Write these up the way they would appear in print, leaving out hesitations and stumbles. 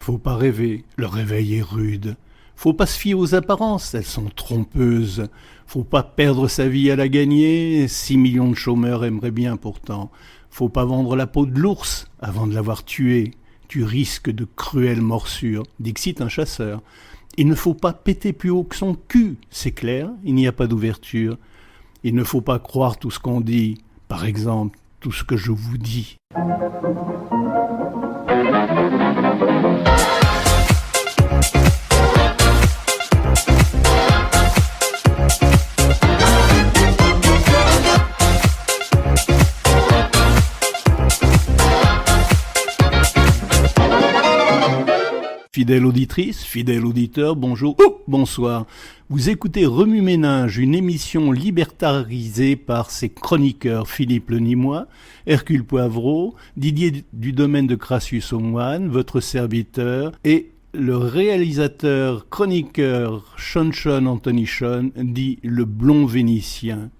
Faut pas rêver, le réveil est rude. Faut pas se fier aux apparences, elles sont trompeuses. Faut pas perdre sa vie à la gagner, 6 millions de chômeurs aimeraient bien pourtant. Faut pas vendre la peau de l'ours avant de l'avoir tué. Tu risques de cruelles morsures, dixit un chasseur. Il ne faut pas péter plus haut que son cul, c'est clair, il n'y a pas d'ouverture. Il ne faut pas croire tout ce qu'on dit, par exemple, tout ce que je vous dis. Fidèle auditrice, fidèle auditeur, bonjour ou bonsoir. Vous écoutez Remue-Ménage, une émission libertarisée par ses chroniqueurs Philippe Lenimois, Hercule Poivreau, Didier du domaine de Crassus-aux-Moines, votre serviteur, et le réalisateur chroniqueur Sean Anthony Sean, dit le blond vénitien.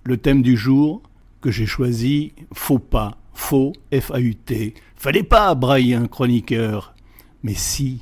Le thème du jour que j'ai choisi, faux pas, faux, F-A-U-T. Fallait pas brailler un chroniqueur. Mais si.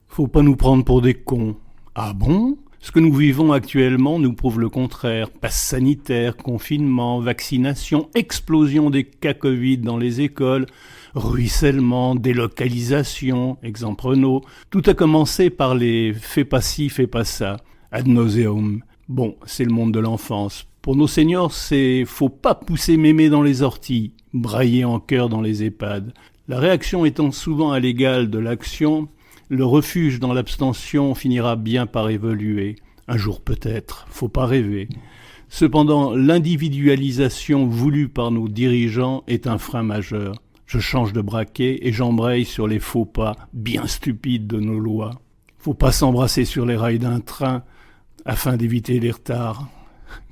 Faut pas nous prendre pour des cons. Ah bon ? Ce que nous vivons actuellement nous prouve le contraire. Passe sanitaire, confinement, vaccination, explosion des cas Covid dans les écoles, ruissellement, délocalisation, exemple Renault. Tout a commencé par les « fais pas ci, fais pas ça », ad nauseum. Bon, c'est le monde de l'enfance. Pour nos seniors, c'est « faut pas pousser mémé dans les orties », brailler en chœur dans les EHPAD. La réaction étant souvent à l'égal de l'action, le refuge dans l'abstention finira bien par évoluer. Un jour peut-être, faut pas rêver. Cependant, l'individualisation voulue par nos dirigeants est un frein majeur. Je change de braquet et j'embraye sur les faux pas bien stupides de nos lois. Faut pas s'embrasser sur les rails d'un train afin d'éviter les retards.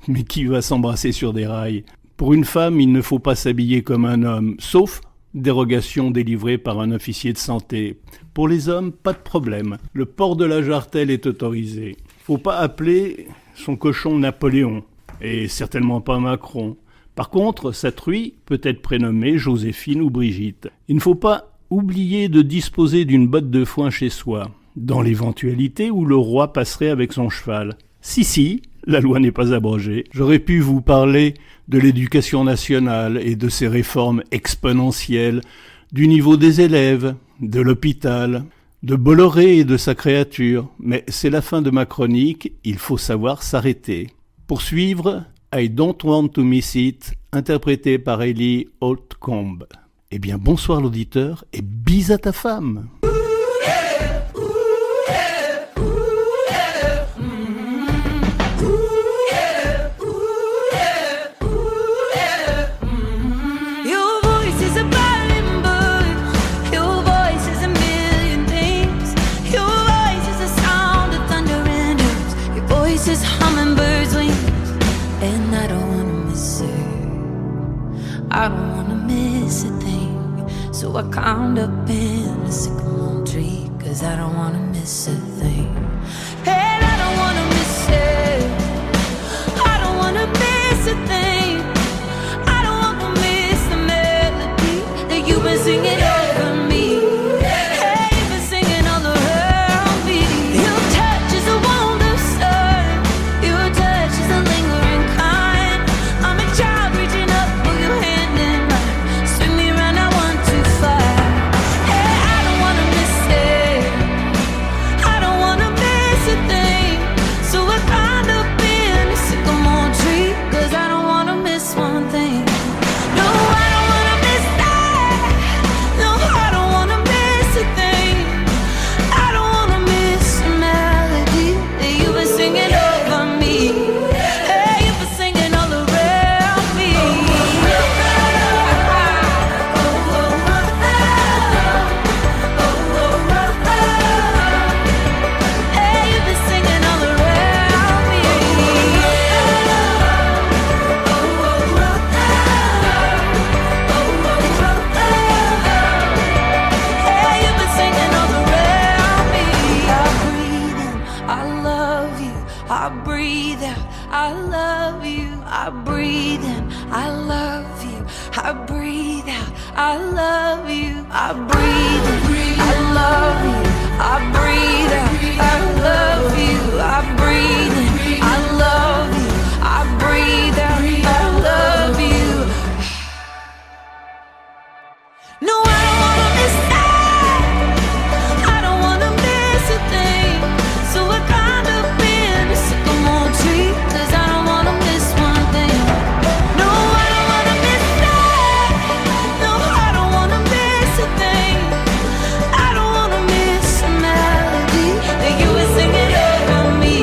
Mais qui va s'embrasser sur des rails ? Pour une femme, il ne faut pas s'habiller comme un homme, sauf dérogation délivrée par un officier de santé. Pour les hommes, pas de problème. Le port de la jartelle est autorisé. Faut pas appeler son cochon Napoléon, et certainement pas Macron. Par contre, sa truie peut être prénommée Joséphine ou Brigitte. Il ne faut pas oublier de disposer d'une botte de foin chez soi, dans l'éventualité où le roi passerait avec son cheval. Si, la loi n'est pas abrogée. J'aurais pu vous parler de l'éducation nationale et de ses réformes exponentielles, du niveau des élèves, de l'hôpital, de Bolloré et de sa créature. Mais c'est la fin de ma chronique, il faut savoir s'arrêter. Pour suivre, I Don't Want to Miss It, interprété par Ellie Holtcomb. Eh bien, bonsoir l'auditeur et bis à ta femme. I don't wanna miss a thing, so I climbed up in a sycamore tree, 'cause I don't wanna miss a thing. And I don't wanna miss it, I don't wanna miss a thing, I don't wanna miss the melody that you've been singing over me. Hey, you've been singing on the heartbeat. Your touch is a wonder, your touch is a lingering kind. I'm a child reaching up for your hand. I don't wanna miss I love you. I breathe in, I love you. I breathe out, I love you. I breathe in, I love you. I breathe out, I love you. I breathe in, I love you. I breathe out, I love you. No, I don't wanna miss that. I don't wanna miss a thing. So I climbed up in a sycamore tree, 'cause I don't wanna miss one thing. No, I don't wanna miss that. No, I don't wanna miss a thing. I don't wanna miss a melody that you were singing over me.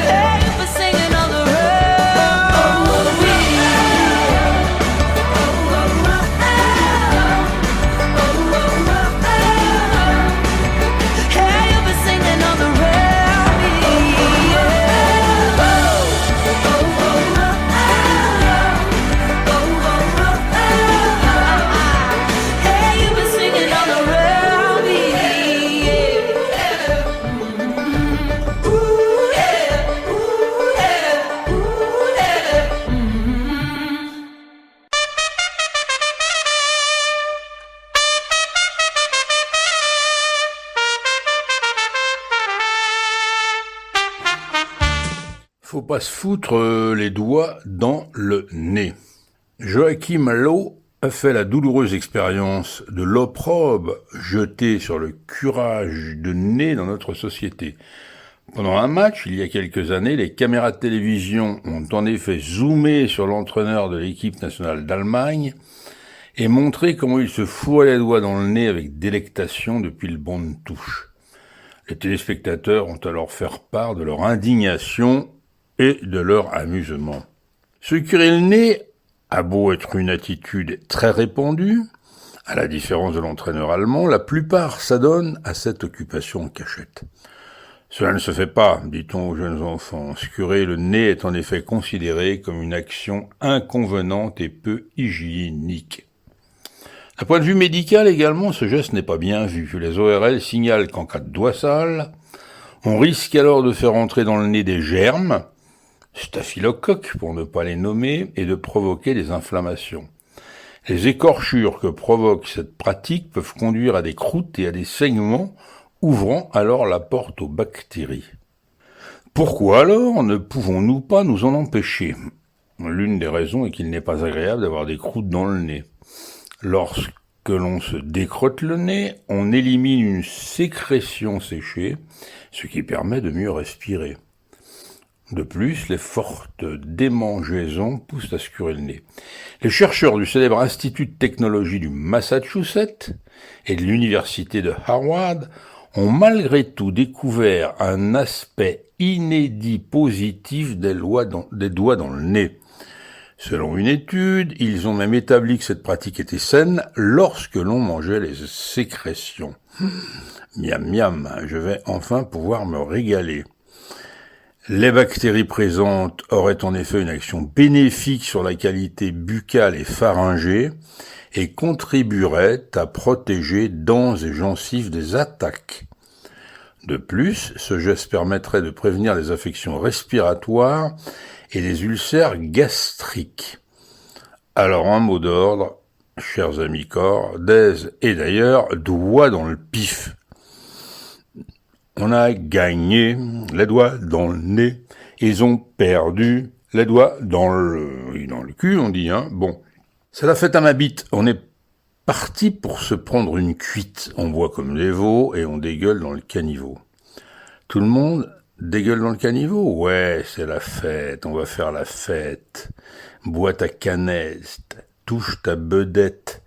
Hey, you were singing on the road. Faut pas se foutre les doigts dans le nez. Joachim Low a fait la douloureuse expérience de l'opprobre jeté sur le curage de nez dans notre société. Pendant un match, il y a quelques années, les caméras de télévision ont en effet zoomé sur l'entraîneur de l'équipe nationale d'Allemagne et montré comment il se fourrait les doigts dans le nez avec délectation depuis le banc de touche. Les téléspectateurs ont alors fait part de leur indignation et de leur amusement. Se curer le nez a beau être une attitude très répandue, à la différence de l'entraîneur allemand, la plupart s'adonnent à cette occupation en cachette. Cela ne se fait pas, dit-on aux jeunes enfants. Se curer le nez est en effet considéré comme une action inconvenante et peu hygiénique. D'un point de vue médical également, ce geste n'est pas bien vu. Les ORL signalent qu'en cas de doigt sale, on risque alors de faire entrer dans le nez des germes, staphylocoques pour ne pas les nommer, et de provoquer des inflammations. Les écorchures que provoque cette pratique peuvent conduire à des croûtes et à des saignements, ouvrant alors la porte aux bactéries. Pourquoi alors ne pouvons-nous pas nous en empêcher ? L'une des raisons est qu'il n'est pas agréable d'avoir des croûtes dans le nez. Lorsque l'on se décrotte le nez, on élimine une sécrétion séchée, ce qui permet de mieux respirer. De plus, les fortes démangeaisons poussent à se curer le nez. Les chercheurs du célèbre Institut de technologie du Massachusetts et de l'université de Harvard ont malgré tout découvert un aspect inédit positif des doigts dans le nez. Selon une étude, ils ont même établi que cette pratique était saine lorsque l'on mangeait les sécrétions. Miam miam, je vais enfin pouvoir me régaler. Les bactéries présentes auraient en effet une action bénéfique sur la qualité buccale et pharyngée et contribueraient à protéger dents et gencives des attaques. De plus, ce geste permettrait de prévenir les affections respiratoires et les ulcères gastriques. Alors un mot d'ordre, chers amis cordes, et d'ailleurs, doigt dans le pif. On a gagné les doigts dans le nez, ils ont perdu les doigts dans le cul, on dit, hein. Bon, c'est la fête à ma bite, on est parti pour se prendre une cuite, on boit comme des veaux et on dégueule dans le caniveau. Tout le monde dégueule dans le caniveau? Ouais, c'est la fête, on va faire la fête. Bois ta canette, touche ta bedette,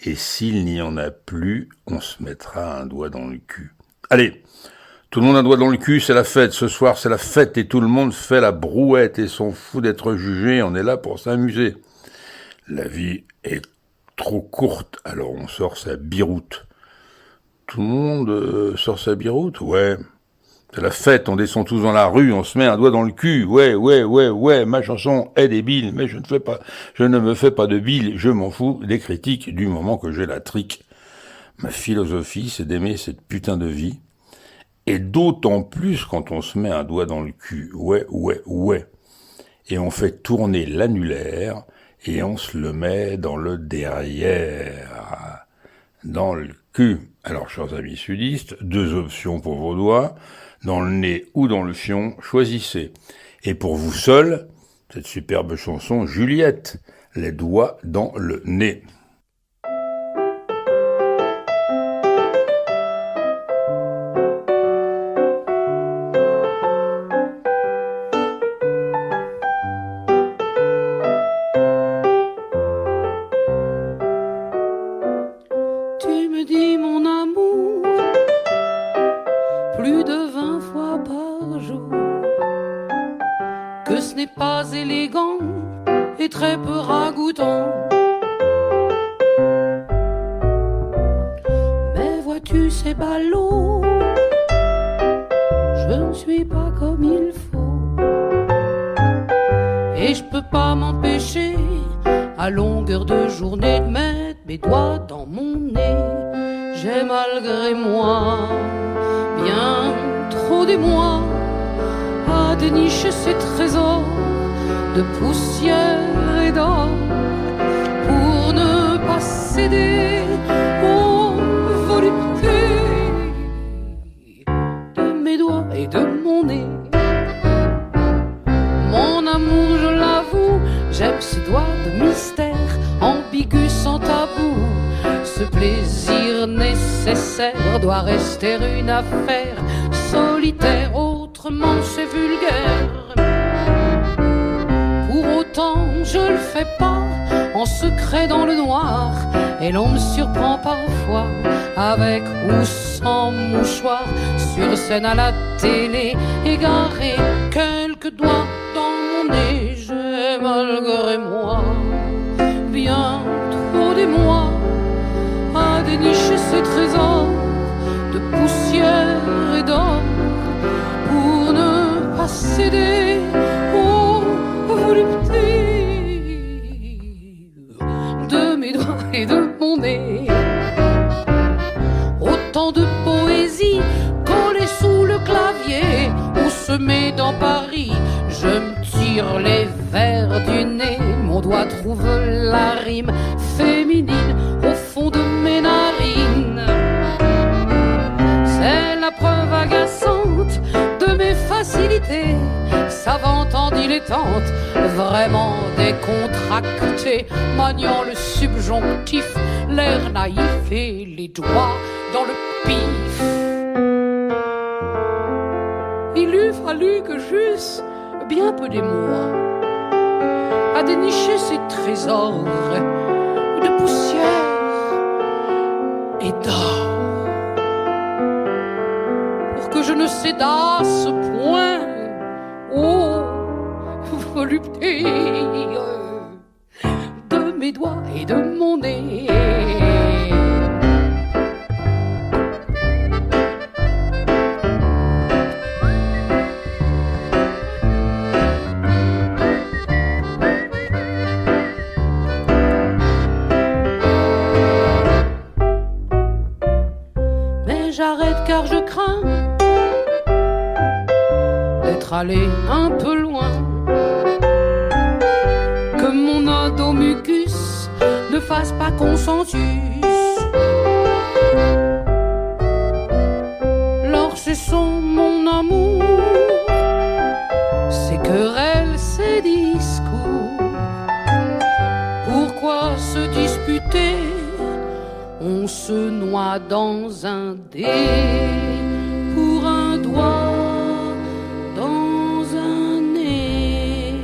et s'il n'y en a plus, on se mettra un doigt dans le cul. Allez, tout le monde a un doigt dans le cul, c'est la fête, ce soir c'est la fête et tout le monde fait la brouette et s'en fout d'être jugé, on est là pour s'amuser. La vie est trop courte, alors on sort sa biroute. Tout le monde sort sa biroute? Ouais. C'est la fête, on descend tous dans la rue, on se met un doigt dans le cul. Ouais, ma chanson est débile, mais je ne me fais pas de bile, je m'en fous des critiques du moment que j'ai la trique. Ma philosophie, c'est d'aimer cette putain de vie. Et d'autant plus quand on se met un doigt dans le cul. Ouais. et on fait tourner l'annulaire et on se le met dans le derrière, dans le cul. Alors, chers amis sudistes, 2 options pour vos doigts, dans le nez ou dans le fion, choisissez. Et pour vous seul, cette superbe chanson Juliette, les doigts dans le nez. Plus de 20 fois par jour, que ce n'est pas élégant et très peu ragoûtant. Mais vois-tu ces ballots, je ne suis pas comme il faut, et je peux pas m'empêcher à longueur de journée de mettre mes doigts dans mon nez. J'ai malgré moi bien trop d'émoi à dénicher ces trésors de poussière et d'or pour ne pas céder aux voluptés de mes doigts et de mon nez. Mon amour, je l'avoue, j'aime ces doigts de mystère, ambigus sans tabou. Ce plaisir nécessaire doit rester une affaire solitaire, autrement c'est vulgaire. Pour autant je le fais pas en secret dans le noir, et l'on me surprend parfois avec ou sans mouchoir, sur scène à la télé, égaré, quelques doigts dans mon nez. J'ai malgré moi bien trop d'émoi à dénicher ces trésors de poussière et d'or pour ne pas céder aux voluptés de mes doigts et de mon nez. Autant de poésie collée sous le clavier ou semée dans Paris, je me tire les vers du nez, mon doigt trouve la rime féminine au fond de mes narines. C'est la preuve agaçante de mes facilités, savante en dilettante, vraiment décontractée, maniant le subjonctif, l'air naïf et les doigts dans le pif. Il eût fallu que j'eusse bien peu d'émoi à dénicher ces trésors de poussière et d'or, pour que je ne cédasse point aux voluptés de mes doigts et de mon nez. J'arrête car je crains d'être allé un peu loin, que mon adomucus ne fasse pas consensus. Lors cessons mon amour, ses querelles, ses discours. Pourquoi se disputer? On se noie dans un dé pour un doigt dans un nez.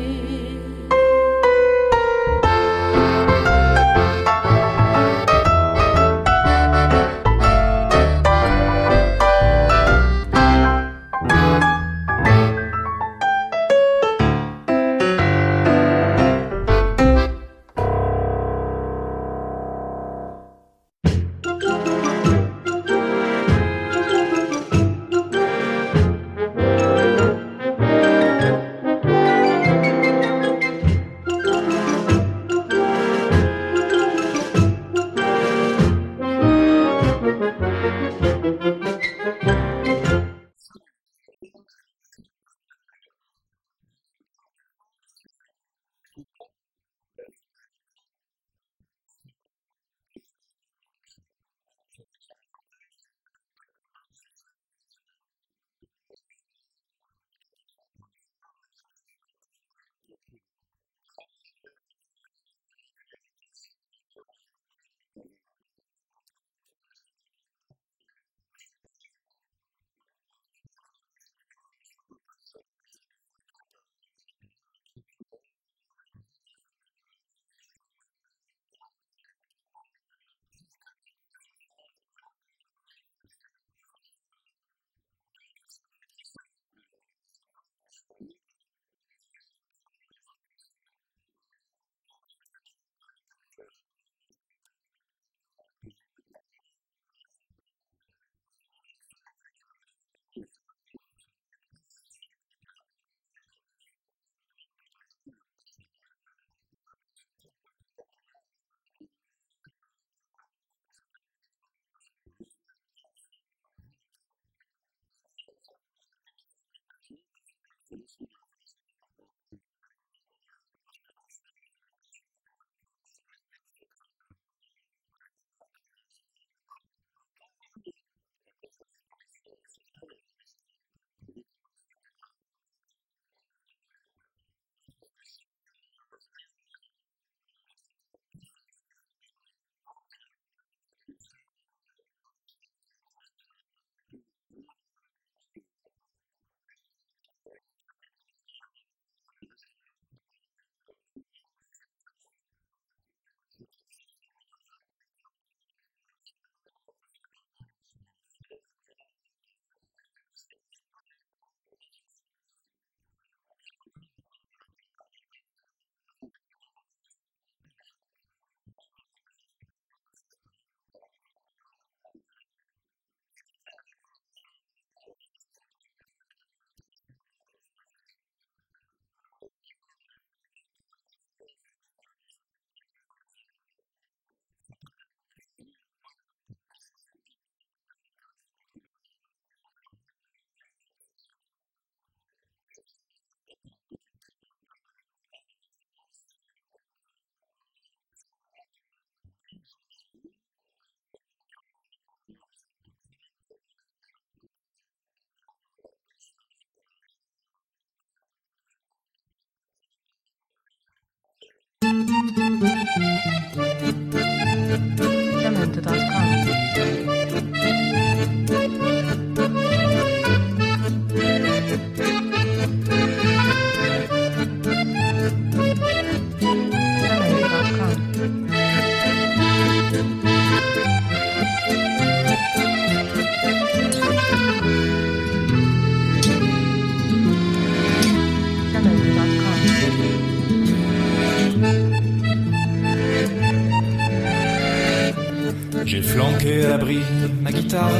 J'ai flanqué à l'abri ma guitare,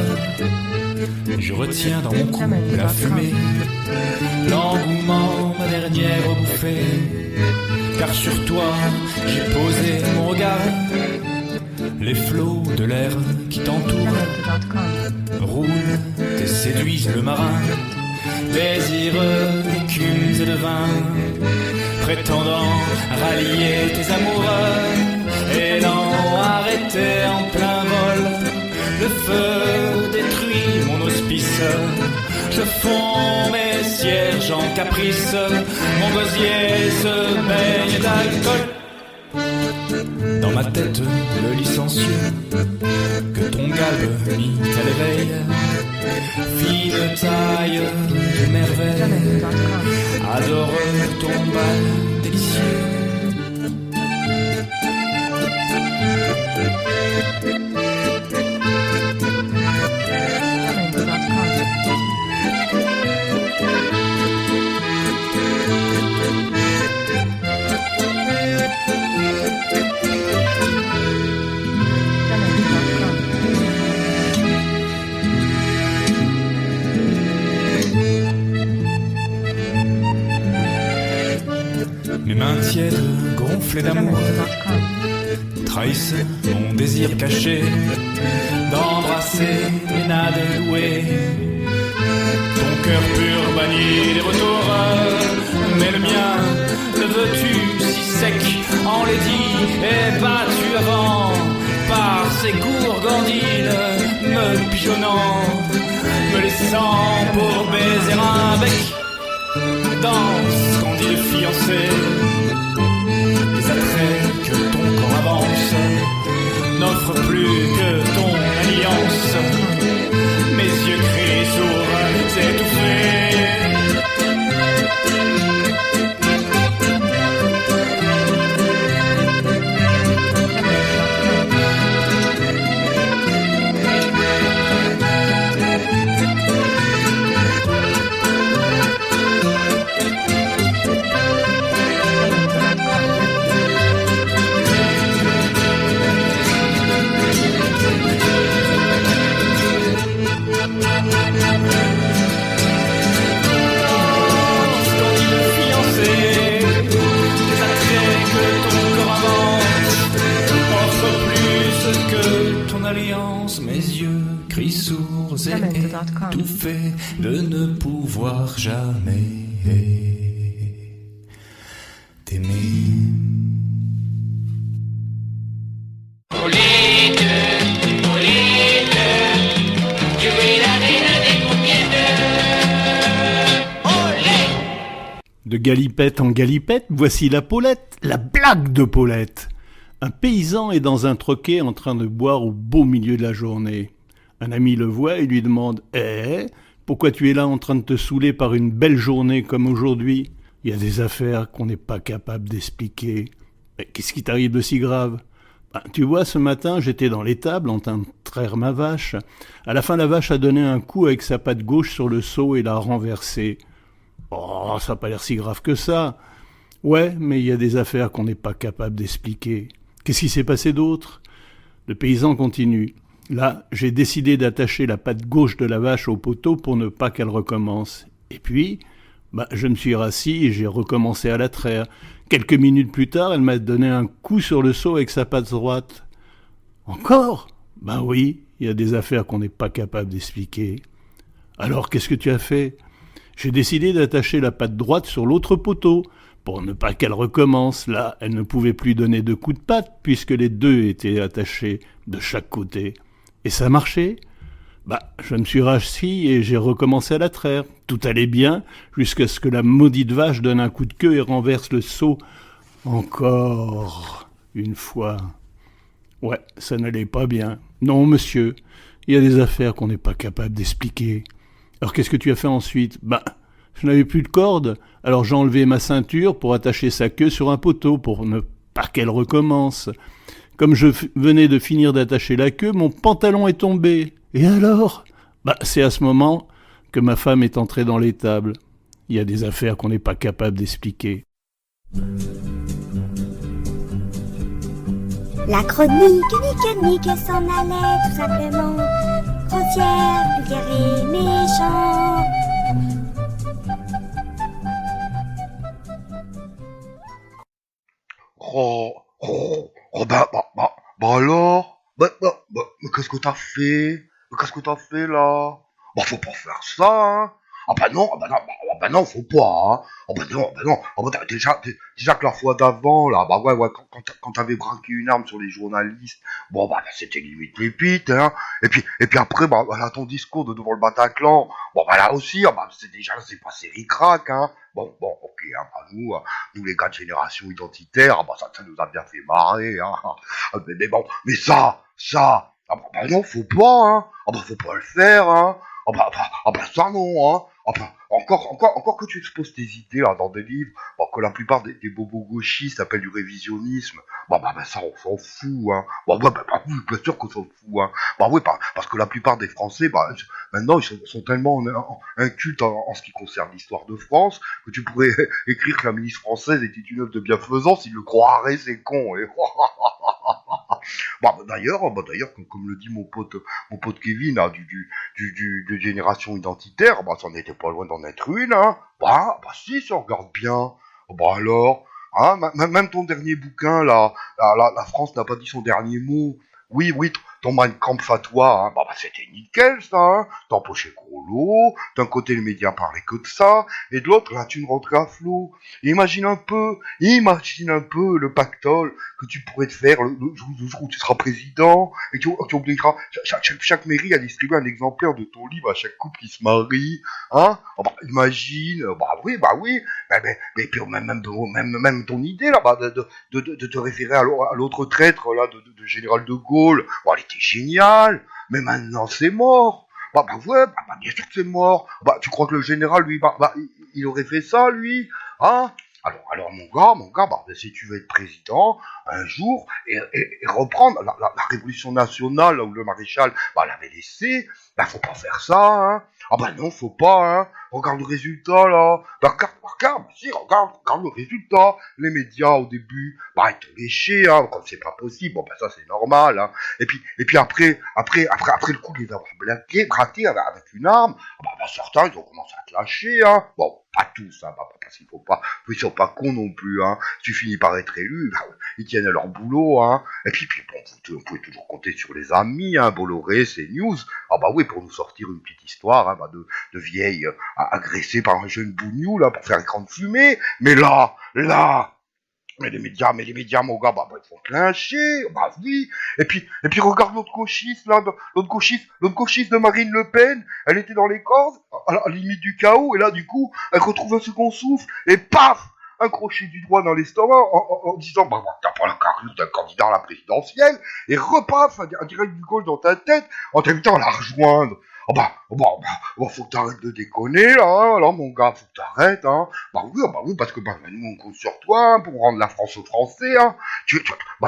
je retiens dans mon cou la fumée, l'engouement, ma dernière bouffée, car sur toi j'ai posé mon regard, les flots de l'air qui t'entourent roulent et séduisent le marin, désireux d'écumes et de vin, prétendant rallier tes amoureux, et l'en arrêter en plein vol. Le feu détruit mon hospice, je fonds mes cierges en caprice, mon gosier se baigne d'alcool. Dans ma tête, le licencieux que ton galbe mit à l'éveil, fine taille de merveille, adore ton bal délicieux. Mes mains tièdes, gonflées d'amour, trahissent mon désir caché d'embrasser mes nades douées. Ton cœur pur bannit les retours, mais le mien, le veux-tu si sec, enlaidi et battu avant par ces gourgandines me pigeonnant, me laissant pour baiser un bec. Danse, candide fiancée, les attraits que ton corps avance n'offrent plus que ton alliance. Mes yeux crient sourds, étouffés. Mes yeux crient sourds et étouffés de ne pouvoir jamais et t'aimer. De galipette en galipette, voici la Paulette, la blague de Paulette. Un paysan est dans un troquet en train de boire au beau milieu de la journée. Un ami le voit et lui demande « pourquoi tu es là en train de te saouler par une belle journée comme aujourd'hui ? Il y a des affaires qu'on n'est pas capable d'expliquer. Mais qu'est-ce qui t'arrive de si grave ? Tu vois, ce matin, j'étais dans l'étable en train de traire ma vache. À la fin, la vache a donné un coup avec sa patte gauche sur le seau et l'a renversé. Oh, ça n'a pas l'air si grave que ça. Ouais, mais il y a des affaires qu'on n'est pas capable d'expliquer. Qu'est-ce qui s'est passé d'autre ? Le paysan continue. Là, j'ai décidé d'attacher la patte gauche de la vache au poteau pour ne pas qu'elle recommence. Et puis, je me suis rassis et j'ai recommencé à la traire. Quelques minutes plus tard, elle m'a donné un coup sur le seau avec sa patte droite. Encore ? Oui, il y a des affaires qu'on n'est pas capable d'expliquer. Alors, qu'est-ce que tu as fait ? J'ai décidé d'attacher la patte droite sur l'autre poteau, pour ne pas qu'elle recommence. Là, elle ne pouvait plus donner de coups de patte, puisque les deux étaient attachés de chaque côté. Et ça marchait ? Je me suis rassis et j'ai recommencé à la traire. Tout allait bien, jusqu'à ce que la maudite vache donne un coup de queue et renverse le seau. Encore une fois. Ouais, ça n'allait pas bien. Non, monsieur, il y a des affaires qu'on n'est pas capable d'expliquer. Alors qu'est-ce que tu as fait ensuite ? Je n'avais plus de corde, alors j'ai enlevé ma ceinture pour attacher sa queue sur un poteau, pour ne pas qu'elle recommence. Comme je venais de finir d'attacher la queue, mon pantalon est tombé. Et alors ? C'est à ce moment que ma femme est entrée dans l'étable. Il y a des affaires qu'on n'est pas capable d'expliquer. La chronique Nick s'en allait tout simplement. Grossière, vulgaire et méchant. Alors mais qu'est-ce que t'as fait? Qu'est-ce que t'as fait là? Faut pas faire ça, hein. Non, faut pas, hein. Non. Déjà que la fois d'avant, là, quand t'avais braqué une arme sur les journalistes, c'était limite pépite, hein. Et puis après, là, ton discours de devant le Bataclan, là aussi, c'est passé ric-rac, hein. Ok, hein, nous, les gars de génération identitaire, ça nous a bien fait marrer, hein. Mais ça, non, faut pas, hein. Faut pas le faire, hein. Ça non, hein. Encore que tu exposes tes idées là, dans des livres, que la plupart des bobos gauchistes appellent du révisionnisme, ça on s'en fout, hein. Oui, bien sûr qu'on s'en fout, hein. Oui, parce que la plupart des Français, maintenant ils sont tellement incultes en ce qui concerne l'histoire de France, que tu pourrais écrire que la milice française était une œuvre de bienfaisance, ils le croiraient, c'est con, et... D'ailleurs, comme le dit mon pote Kevin, là, de génération identitaire, ça n'était pas loin d'en être une, hein. Si on regarde bien. Alors, hein, même ton dernier bouquin, là, la France n'a pas dit son dernier mot. Oui, ton Mein Kampf à toi, hein, c'était nickel, ça, hein. T'empochais gros lot, d'un côté les médias parlaient que de ça, et de l'autre, là, tu ne rentrais à flot. Imagine un peu le pactole que tu pourrais te faire le jour où tu seras président, et tu obligeras chaque mairie à distribuer un exemplaire de ton livre à chaque couple qui se marie, hein. Imagine, oui, mais puis même ton idée, là, de te référer à l'autre traître, là, de général de Gaulle, elle était géniale, mais maintenant c'est mort. Bien sûr que c'est mort. Tu crois que le général, lui, il aurait fait ça, lui, hein? Alors mon gars, si tu veux être président un jour et reprendre la révolution nationale là où le maréchal l'avait laissé, faut pas faire ça, hein. Non, faut pas, hein. Regarde le résultat là. Regarde le résultat. Les médias au début, ils te léchaient, hein. Comme c'est pas possible, ça c'est normal, hein. Et puis après le coup de les avoir braqués avec une arme, certains ils ont commencé à te lâcher, hein. pas tous, hein, parce qu'il faut pas, ils sont pas cons non plus, hein. Si tu finis par être élu, bah, ils tiennent à leur boulot, hein. Et puis bon, vous pouvez toujours compter sur les amis, hein, Bolloré, CNews. Ah bah oui, pour nous sortir une petite histoire, hein, bah, de vieille agressée par un jeune bougnou, là, pour faire un écran de fumée. Mais là, mais les médias, mon gars, bah, ils font te lyncher, bah oui. Et puis, regarde l'autre gauchiste, là, l'autre gauchiste de Marine Le Pen, elle était dans les cordes, à la limite du chaos, et là, du coup, elle retrouve un second souffle, et paf! Un crochet du droit dans l'estomac, en disant, bah, t'as pas la carrure d'un candidat à la présidentielle, et repaf, un direct du gauche dans ta tête, en t'invitant à la rejoindre. Faut que t'arrêtes de déconner, là, hein, alors, mon gars, faut que t'arrêtes, hein. Bah oui, parce que, nous, on compte sur toi, hein, pour rendre la France aux Français, hein.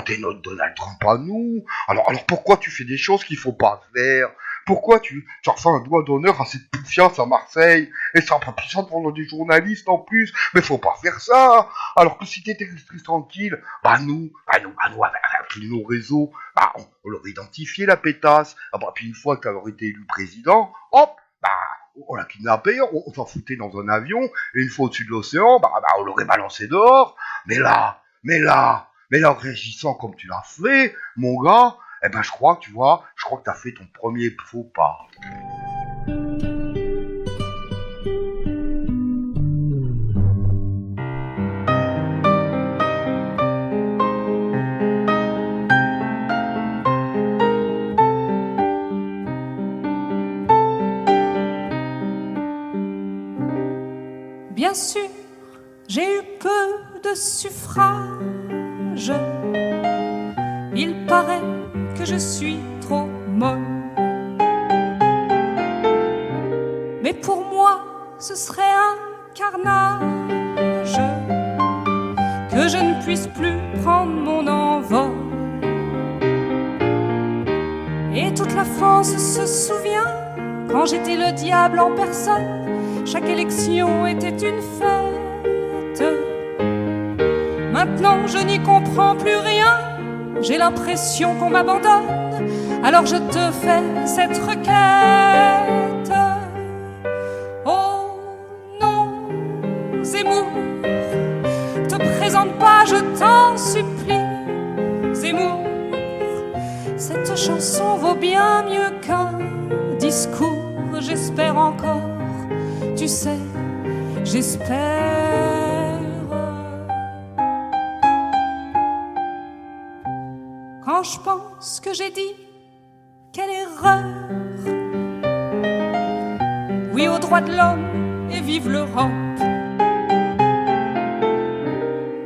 T'es notre Donald Trump à nous. Alors, pourquoi tu fais des choses qu'il faut pas faire? Pourquoi tu refais un doigt d'honneur à cette poufiance à Marseille? Et ça pas puissant pour des journalistes en plus. Mais faut pas faire ça. Alors que si t'étais tranquille, nous, avec tous nos réseaux, on l'aurait identifié, la pétasse. Puis une fois qu'elle aurait été élu président, hop, on l'a kidnappé, on s'en foutait dans un avion, et une fois au-dessus de l'océan, on l'aurait balancé dehors. Mais là, en réagissant comme tu l'as fait, mon gars, je crois que t'as fait ton premier faux pas. Bien sûr, j'ai eu peu de suffrage. Il paraît que je suis trop molle. Mais pour moi, ce serait un carnage que je ne puisse plus prendre mon envol. Et toute la France se souvient quand j'étais le diable en personne. Chaque élection était une fête. Maintenant, je n'y comprends plus rien. J'ai l'impression qu'on m'abandonne. Alors je te fais cette requête. Oh non, Zemmour, te présente pas, je t'en supplie. Zemmour, cette chanson vaut bien mieux qu'un discours. J'espère encore, tu sais, j'espère. Quand je pense que j'ai dit, quelle erreur. Oui aux droits de l'homme et vive l'Europe.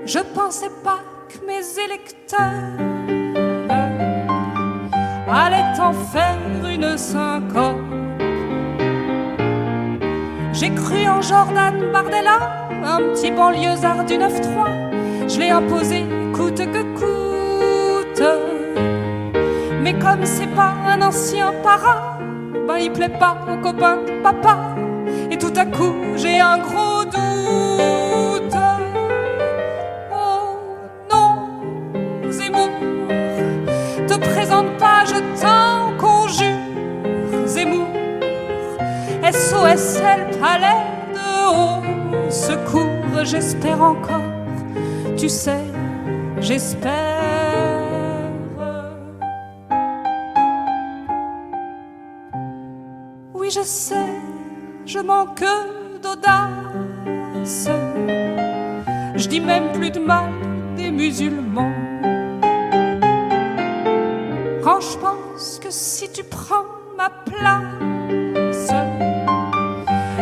Je pensais pas que mes électeurs allaient en faire une syncope. J'ai cru en Jordan Bardella, un petit banlieusard du 9-3. Je l'ai imposé coûte que coûte. Mais comme c'est pas un ancien para, il plaît pas aux copains de papa. Et tout à coup j'ai un gros doute. Oh non, Zemmour, te présente pas, je t'en conjure. Zemmour, SOS, le palais de haut secours. J'espère encore, tu sais, j'espère. Oui, je sais, je manque d'audace. Je dis même plus de mal des musulmans. Quand je pense que si tu prends ma place,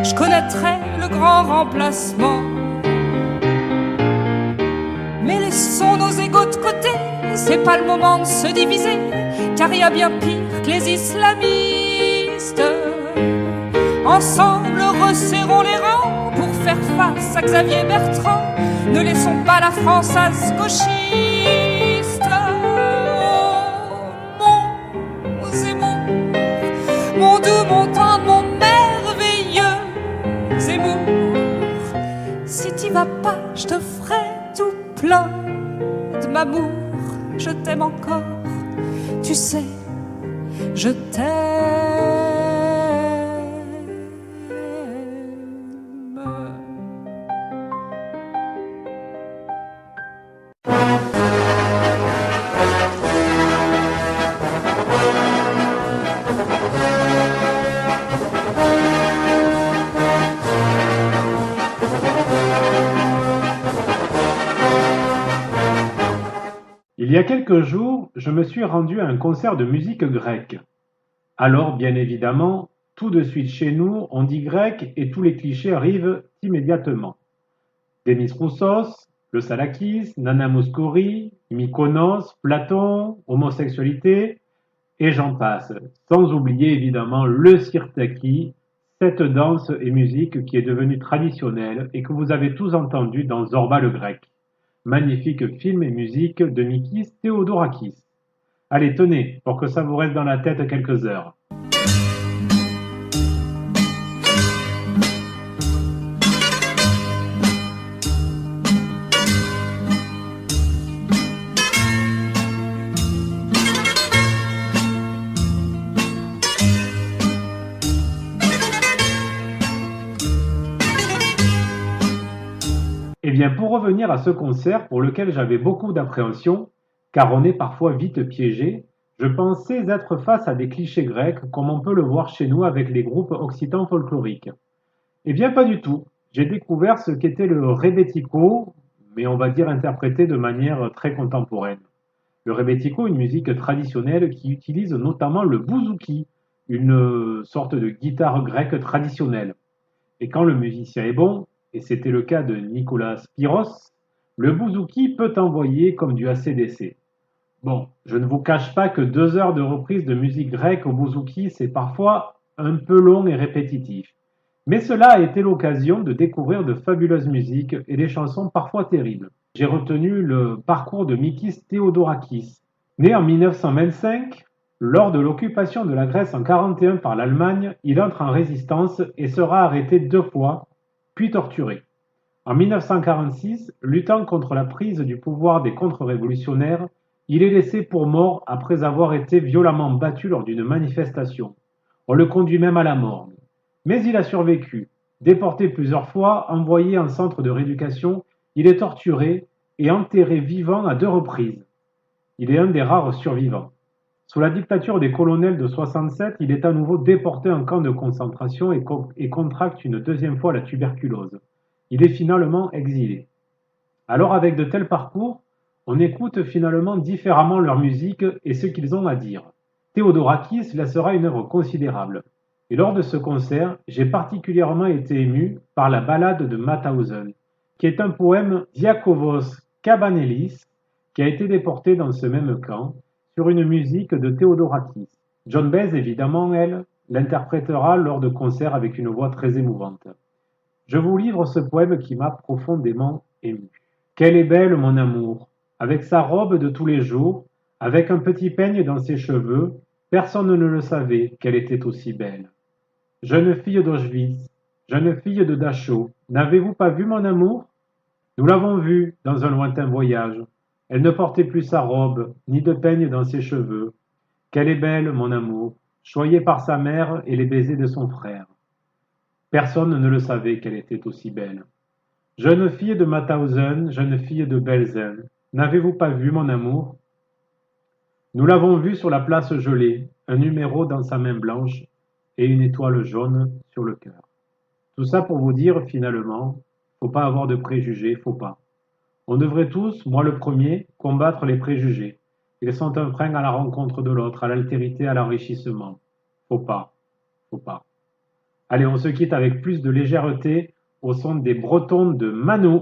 je connaîtrai le grand remplacement. Mais laissons nos égos de côté, c'est pas le moment de se diviser, car il y a bien pire que les islamistes. Ensemble, resserrons les rangs pour faire face à Xavier Bertrand. Ne laissons pas la Française gauchiste. Oh, mon Zemmour, mon doux, mon tendre, mon merveilleux Zemmour. Si t'y vas pas, je te ferai tout plein de m'amour. Je t'aime encore, tu sais, je t'aime. y a quelques jours, je me suis rendu à un concert de musique grecque. Alors, bien évidemment, tout de suite chez nous, on dit grec et tous les clichés arrivent immédiatement. Demis Roussos, le Salakis, Nana Mouskouri, Mykonos, Platon, homosexualité, et j'en passe. Sans oublier évidemment le sirtaki, cette danse et musique qui est devenue traditionnelle et que vous avez tous entendu dans Zorba le Grec. Magnifique film et musique de Mikis Theodorakis. Allez, tenez, pour que ça vous reste dans la tête quelques heures. Eh bien, pour revenir à ce concert pour lequel j'avais beaucoup d'appréhension, car on est parfois vite piégé, je pensais être face à des clichés grecs comme on peut le voir chez nous avec les groupes occitans folkloriques. Eh bien, pas du tout. J'ai découvert ce qu'était le rebetiko, mais on va dire interprété de manière très contemporaine. Le rebetiko, une musique traditionnelle qui utilise notamment le bouzouki, une sorte de guitare grecque traditionnelle. Et quand le musicien est bon, et c'était le cas de Nicolas Spiros, le bouzouki peut envoyer comme du AC/DC. Bon, je ne vous cache pas que 2 heures de reprise de musique grecque au bouzouki, c'est parfois un peu long et répétitif. Mais cela a été l'occasion de découvrir de fabuleuses musiques et des chansons parfois terribles. J'ai retenu le parcours de Mikis Theodorakis. Né en 1925, lors de l'occupation de la Grèce en 1941 par l'Allemagne, il entre en résistance et sera arrêté 2 fois, puis torturé. En 1946, luttant contre la prise du pouvoir des contre-révolutionnaires, il est laissé pour mort après avoir été violemment battu lors d'une manifestation. On le conduit même à la morgue. Mais il a survécu. Déporté plusieurs fois, envoyé en centre de rééducation, il est torturé et enterré vivant à 2 reprises. Il est un des rares survivants. Sous la dictature des colonels de 67, il est à nouveau déporté en camp de concentration et contracte une 2e fois la tuberculose. Il est finalement exilé. Alors avec de tels parcours, on écoute finalement différemment leur musique et ce qu'ils ont à dire. Theodorakis laissera une œuvre considérable. Et lors de ce concert, j'ai particulièrement été ému par la ballade de Mauthausen, qui est un poème d'Iakovos Kabanelis, qui a été déporté dans ce même camp, sur une musique de Theodorakis. John Baez, évidemment, elle, l'interprétera lors de concerts avec une voix très émouvante. Je vous livre ce poème qui m'a profondément ému. Qu'elle est belle, mon amour, avec sa robe de tous les jours, avec un petit peigne dans ses cheveux, personne ne le savait qu'elle était aussi belle. Jeune fille d'Auschwitz, jeune fille de Dachau, n'avez-vous pas vu mon amour? Nous l'avons vue dans un lointain voyage. Elle ne portait plus sa robe, ni de peigne dans ses cheveux. Qu'elle est belle, mon amour, choyée par sa mère et les baisers de son frère. Personne ne le savait qu'elle était aussi belle. Jeune fille de Mauthausen, jeune fille de Belsen, n'avez-vous pas vu mon amour? Nous l'avons vue sur la place gelée, un numéro dans sa main blanche et une étoile jaune sur le cœur. Tout ça pour vous dire, finalement, faut pas avoir de préjugés, faut pas. On devrait tous, moi le premier, combattre les préjugés. Ils sont un frein à la rencontre de l'autre, à l'altérité, à l'enrichissement. Faut pas. Allez, on se quitte avec plus de légèreté au son des Bretons de Manu.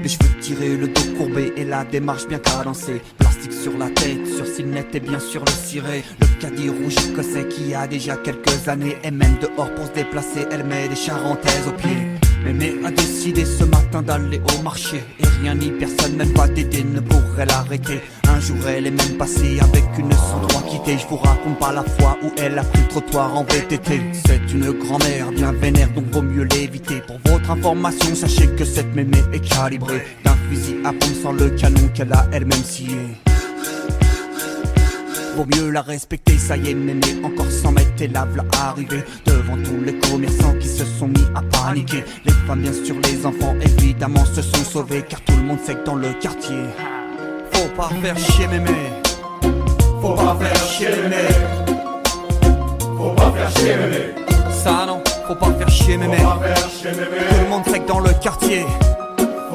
Les cheveux tirés, le dos courbé et la démarche bien cadencée. Plastique sur la tête, sur Silnet et bien sûr le ciré. Le caddie rouge écossais qui a déjà quelques années. Et même dehors pour se déplacer, elle met des charentaises aux pieds. Mémé a décidé ce matin d'aller au marché. Et rien ni personne, même pas Dédé, ne pourrait l'arrêter. Un jour elle est même passée avec une sans droit quittée. Je vous raconte pas la fois où elle a pris le trottoir en VTT. C'est une grand-mère bien vénère, donc vaut mieux l'éviter. Pour votre information, sachez que cette mémé est calibrée d'un fusil à pompe sans le canon qu'elle a elle-même scié. Vaut mieux la respecter, ça y est mémé, encore 100 mètres et la v'là arrivée. Devant tous les commerçants qui se sont mis à paniquer. Les femmes bien sûr, les enfants évidemment se sont sauvés. Car tout le monde sait que dans le quartier faut pas faire chier mémé. Faut pas faire chier mémé. Faut pas faire chier mémé. Ça non, faut pas faire chier mémé. Faut pas faire chier mémé. Tout le monde sait que dans le quartier.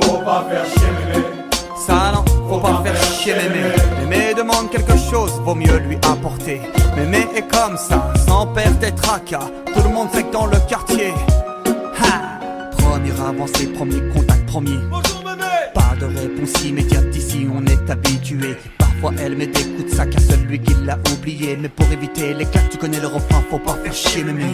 Faut pas faire chier mémé. Ça non, faut pas faire chier mémé. Mémé demande quelque chose, vaut mieux lui apporter. Mémé est comme ça, sans perdre des tracas. Tout le monde sait que dans le quartier. Ha! Première avancée, premier contact, premier. Bonjour mémé. Pas de réponse immédiate ici, on est habitué. Parfois elle met des coups de sac à celui qui l'a oublié. Mais pour éviter les claques, tu connais le refrain, faut pas faire chier mémé.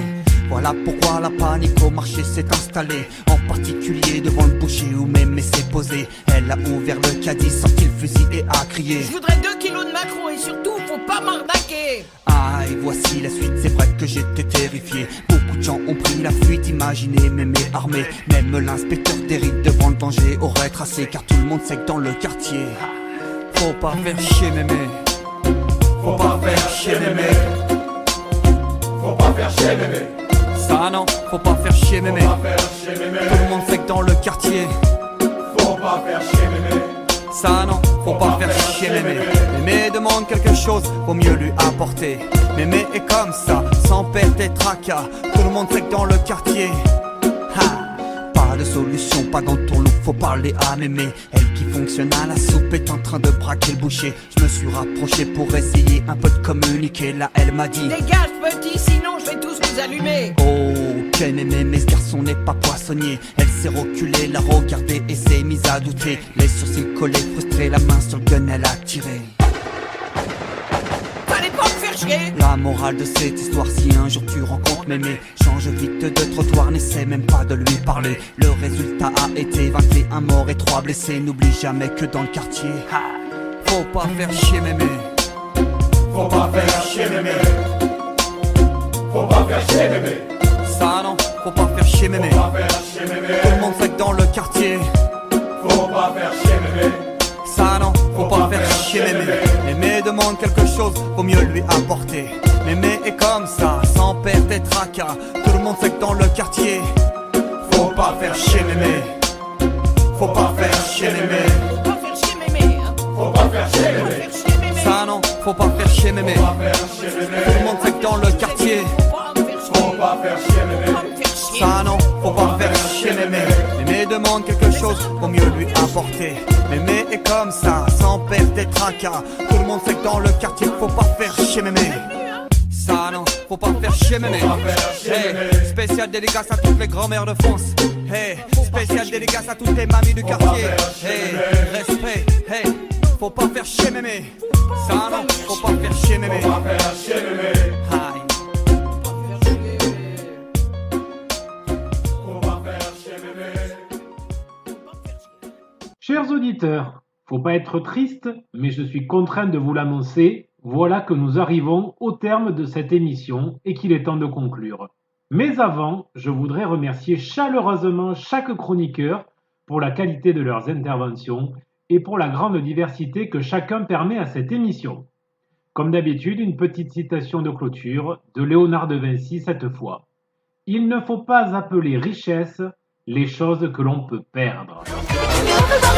Voilà pourquoi la panique au marché s'est installée, en particulier devant le boucher où mémé s'est posé. Elle a ouvert le caddie, sorti le fusil et a crié: Je voudrais 2 kilos de maquereau et surtout faut pas m'arnaquer. Ah, et voici la suite, c'est vrai que j'étais terrifié. Beaucoup de gens ont pris la fuite, imaginez mémé armé. Même l'inspecteur d'Eric devant le danger aurait tracé, car tout le monde sait que dans le quartier, faut pas faire chier mémé. Faut pas faire chier mémé. Faut pas faire chier mémé. Ça non, faut pas faire chier mémé. Faut pas faire chier mémé. Tout le monde sait que dans le quartier, Faut pas faire chier mémé. ça non, faut pas faire chier mémé. Mémé demande quelque chose, vaut mieux lui apporter. Mémé est comme ça, sans perdre des tracas. Tout le monde sait que dans le quartier, ha, pas de solution, pas d'entourloupe, faut parler à mémé. Elle qui fonctionne à la soupe est en train de braquer le boucher. Je me suis rapproché pour essayer un peu de communiquer. Là elle m'a dit: Dégage petit, sinon je vais tous vous allumer. ok mémé, mais ce garçon n'est pas poissonnier. Elle s'est reculée, l'a regardé et s'est mise à douter. Les sourcils collés, frustrés, la main sur le gun, elle a tiré. Fallait pas me faire chier. La morale de cette histoire, si un jour tu rencontres mémé, change vite de trottoir, n'essaie même pas de lui parler. Le résultat a été 21 morts et 3 blessés. N'oublie jamais que dans le quartier, faut pas faire chier mémé. Faut pas faire chier mémé. Faut pas faire chier mémé. Ça non, faut pas faire chier mémé. Faut pas faire chier mémé. Tout le monde sait que dans le quartier, Faut pas faire chier mémé. ça non, faut pas faire chier mémé. Mémé demande quelque chose, vaut mieux lui apporter. Mémé est comme ça, sans perdre des tracas. Tout le monde sait que dans le quartier, Faut pas faire chier mémé. Faut pas faire chier mémé. Faut pas faire chier mémé. Hein. Faut pas faire chier Faut pas mémé. faire chier mémé. ça non, faut pas faire chier mémé. Faut pas faire chier mémé. Tout le monde sait que dans le quartier, Faut pas me faire chier. Faut pas faire chier Faut mémé. pas me faire chier. ça non, faut pas faire chier mémé. Mémé demande quelque chose, vaut mieux lui apporter. Mémé est comme ça, sans perdre des tracas. Tout le monde sait que dans le quartier, faut pas faire chier mémé. Ça non, faut pas faire chier mémé. Hey, spécial dédicace à toutes les grand-mères de France. Hey, spécial dédicace à toutes les mamies du quartier. Hey, respect. Hey, faut pas faire chier mémé. Ça non, faut pas faire chier mémé. Faut pas faire chier mémé. Aïe. Faut pas faire chier mémé. Chers auditeurs, faut pas être triste, mais je suis contraint de vous l'annoncer. Voilà que nous arrivons au terme de cette émission et qu'il est temps de conclure. Mais avant, je voudrais remercier chaleureusement chaque chroniqueur pour la qualité de leurs interventions et pour la grande diversité que chacun permet à cette émission. Comme d'habitude, une petite citation de clôture de Léonard de Vinci cette fois. Il ne faut pas appeler richesse les choses que l'on peut perdre. On peut voir